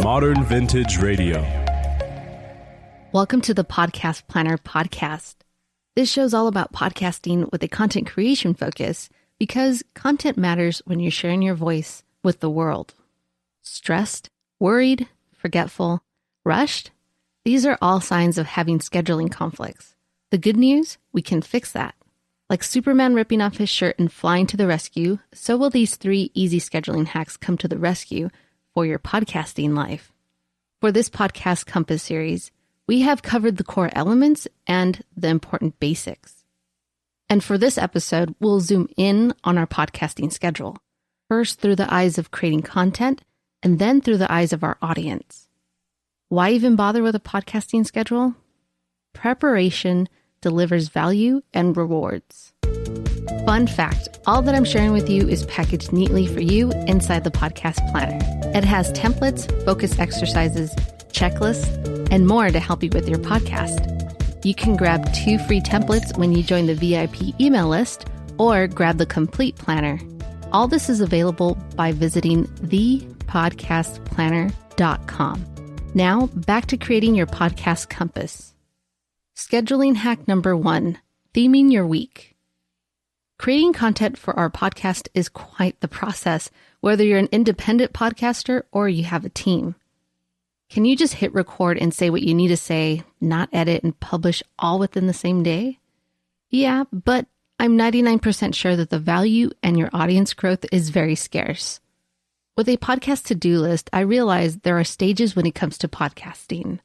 Modern Vintage Radio. Welcome to the Podcast Planner podcast. This show's all about podcasting with a content creation focus because content matters when you're sharing your voice with the world. Stressed, worried, forgetful, rushed? These are all signs of having scheduling conflicts. The good news, we can fix that. Like Superman ripping off his shirt and flying to the rescue, so will these 3 easy scheduling hacks come to the rescue for your podcasting life. For this podcast compass series, we have covered the core elements and the important basics. And for this episode, we'll zoom in on our podcasting schedule, first through the eyes of creating content, and then through the eyes of our audience. Why even bother with a podcasting schedule? Preparation delivers value and rewards. Fun fact, all that I'm sharing with you is packaged neatly for you inside the Podcast Planner. It has templates, focus exercises, checklists, and more to help you with your podcast. You can grab 2 free templates when you join the VIP email list or grab the complete planner. All this is available by visiting thepodcastplanner.com. Now, back to creating your podcast compass. Scheduling hack number 1, theming your week. Creating content for our podcast is quite the process, whether you're an independent podcaster or you have a team. Can you just hit record and say what you need to say, not edit and publish all within the same day? Yeah, but I'm 99% sure that the value and your audience growth is very scarce. With a podcast to-do list, I realize there are stages when it comes to podcasting.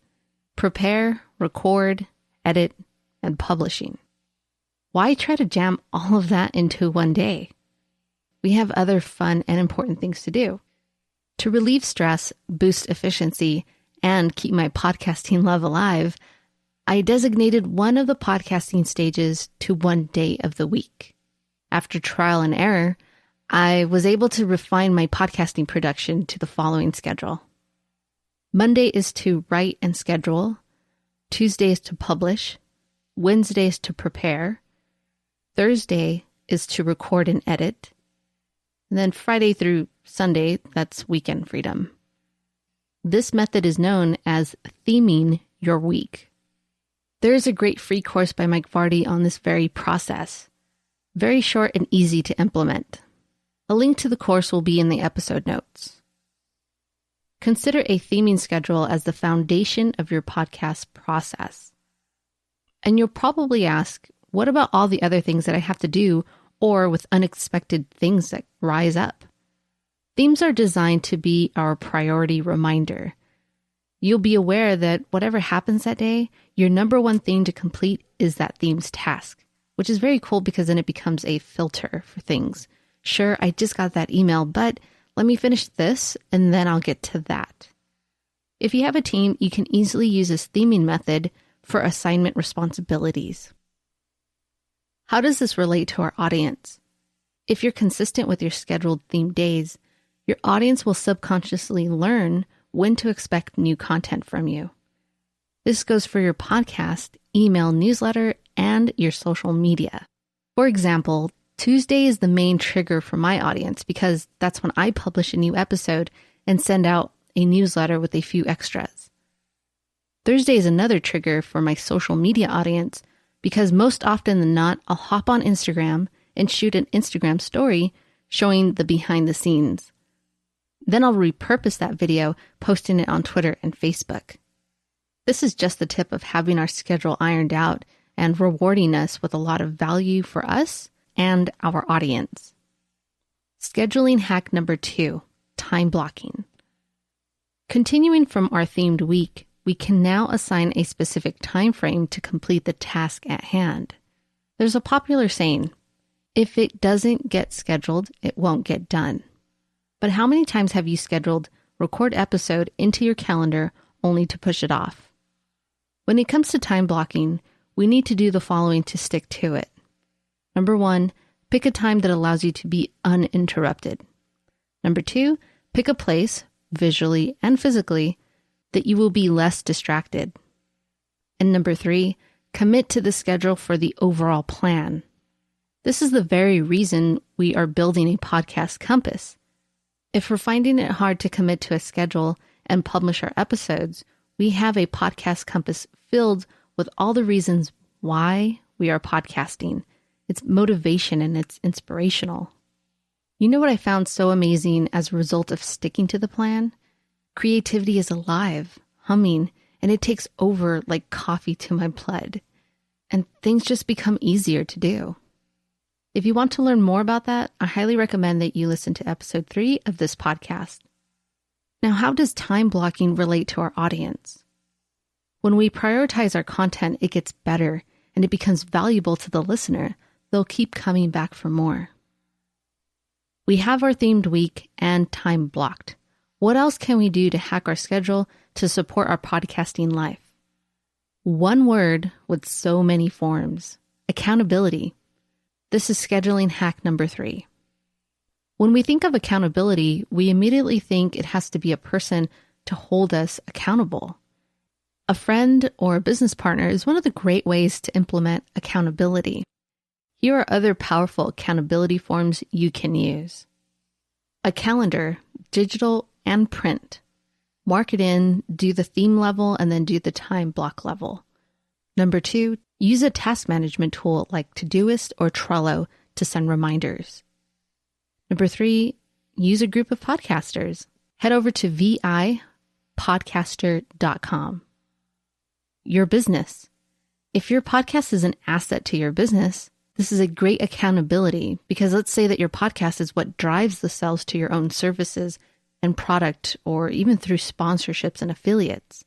Prepare, record, edit, and publishing. Why try to jam all of that into one day? We have other fun and important things to do. To relieve stress, boost efficiency, and keep my podcasting love alive, I designated one of the podcasting stages to one day of the week. After trial and error, I was able to refine my podcasting production to the following schedule. Monday is to write and schedule. Tuesday is to publish. Wednesday is to prepare. Thursday is to record and edit. And then Friday through Sunday, that's weekend freedom. This method is known as theming your week. There is a great free course by Mike Vardy on this very process. Very short and easy to implement. A link to the course will be in the episode notes. Consider a theming schedule as the foundation of your podcast process. And you'll probably ask, what about all the other things that I have to do or with unexpected things that rise up? Themes are designed to be our priority reminder. You'll be aware that whatever happens that day, your number one thing to complete is that theme's task, which is very cool because then it becomes a filter for things. Sure, I just got that email, but let me finish this and then I'll get to that. If you have a team, you can easily use this theming method for assignment responsibilities. How does this relate to our audience? If you're consistent with your scheduled themed days, your audience will subconsciously learn when to expect new content from you. This goes for your podcast, email newsletter, and your social media. For example, Tuesday is the main trigger for my audience because that's when I publish a new episode and send out a newsletter with a few extras. Thursday is another trigger for my social media audience because most often than not, I'll hop on Instagram and shoot an Instagram story showing the behind the scenes. Then I'll repurpose that video, posting it on Twitter and Facebook. This is just the tip of having our schedule ironed out and rewarding us with a lot of value for us and our audience. Scheduling hack number 2, time blocking. Continuing from our themed week, we can now assign a specific time frame to complete the task at hand. There's a popular saying, if it doesn't get scheduled, it won't get done. But how many times have you scheduled record episode into your calendar only to push it off? When it comes to time blocking, we need to do the following to stick to it. Number 1, pick a time that allows you to be uninterrupted. Number 2, pick a place, visually and physically, that you will be less distracted. And number 3, commit to the schedule for the overall plan. This is the very reason we are building a podcast compass. If we're finding it hard to commit to a schedule, and publish our episodes, we have a podcast compass filled with all the reasons why we are podcasting. It's motivation and it's inspirational. You know what I found so amazing as a result of sticking to the plan? Creativity is alive, humming, and it takes over like coffee to my blood. And things just become easier to do. If you want to learn more about that, I highly recommend that you listen to episode 3 of this podcast. Now, how does time blocking relate to our audience? When we prioritize our content, it gets better and it becomes valuable to the listener. They'll keep coming back for more. We have our themed week and time blocked. What else can we do to hack our schedule to support our podcasting life? One word with so many forms: accountability. This is scheduling hack number 3. When we think of accountability, we immediately think it has to be a person to hold us accountable. A friend or a business partner is one of the great ways to implement accountability. Here are other powerful accountability forms you can use. A calendar, digital and print. Mark it in, do the theme level, and then do the time block level. Number 2, use a task management tool like Todoist or Trello to send reminders. Number 3, use a group of podcasters. Head over to vipodcaster.com. Your business. If your podcast is an asset to your business, this is a great accountability because let's say that your podcast is what drives the sales to your own services and product, or even through sponsorships and affiliates.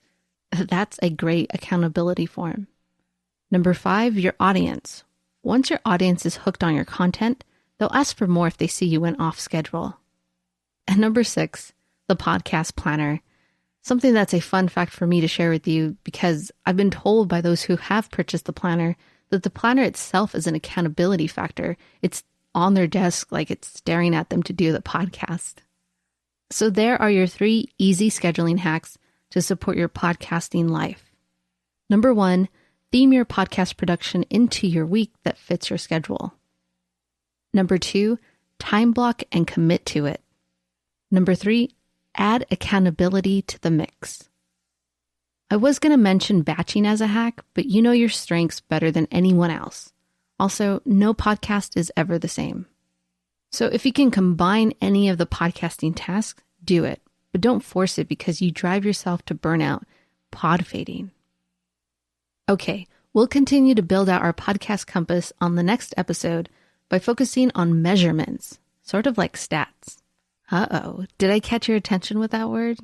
That's a great accountability form. Number 5, your audience. Once your audience is hooked on your content, they'll ask for more if they see you went off schedule. And number 6, the podcast planner. Something that's a fun fact for me to share with you because I've been told by those who have purchased the planner that the planner itself is an accountability factor. It's on their desk like it's staring at them to do the podcast. So there are your 3 easy scheduling hacks to support your podcasting life. Number 1, theme your podcast production into your week that fits your schedule. Number 2, time block and commit to it. Number 3, add accountability to the mix. I was going to mention batching as a hack, but you know your strengths better than anyone else. Also, no podcast is ever the same. So if you can combine any of the podcasting tasks, do it, but don't force it because you drive yourself to burnout, pod fading. Okay, we'll continue to build out our podcast compass on the next episode by focusing on measurements, sort of like stats. Did I catch your attention with that word?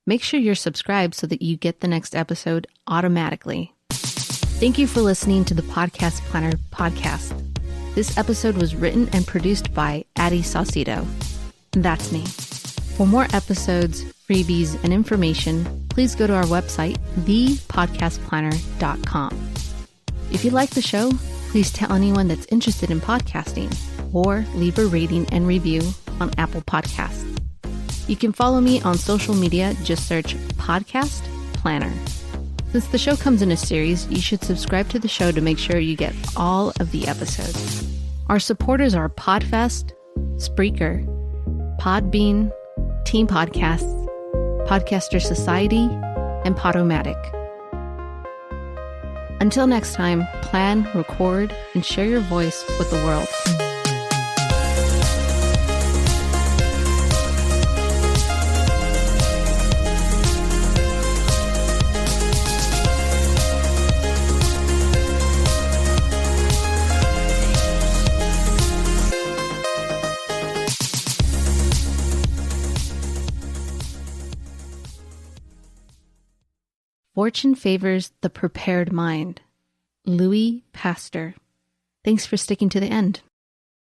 Make sure you're subscribed so that you get the next episode automatically. Thank you for listening to the Podcast Planner podcast. This episode was written and produced by Addie Saucedo. That's me. For more episodes, freebies, and information, please go to our website, thepodcastplanner.com. If you like the show, please tell anyone that's interested in podcasting or leave a rating and review on Apple Podcasts. You can follow me on social media. Just search Podcast Planner. Since the show comes in a series, you should subscribe to the show to make sure you get all of the episodes. Our supporters are Podfest, Spreaker, Podbean, Team Podcasts, Podcaster Society, and Podomatic. Until next time, plan, record, and share your voice with the world. Fortune favors the prepared mind. Louis Pasteur. Thanks for sticking to the end.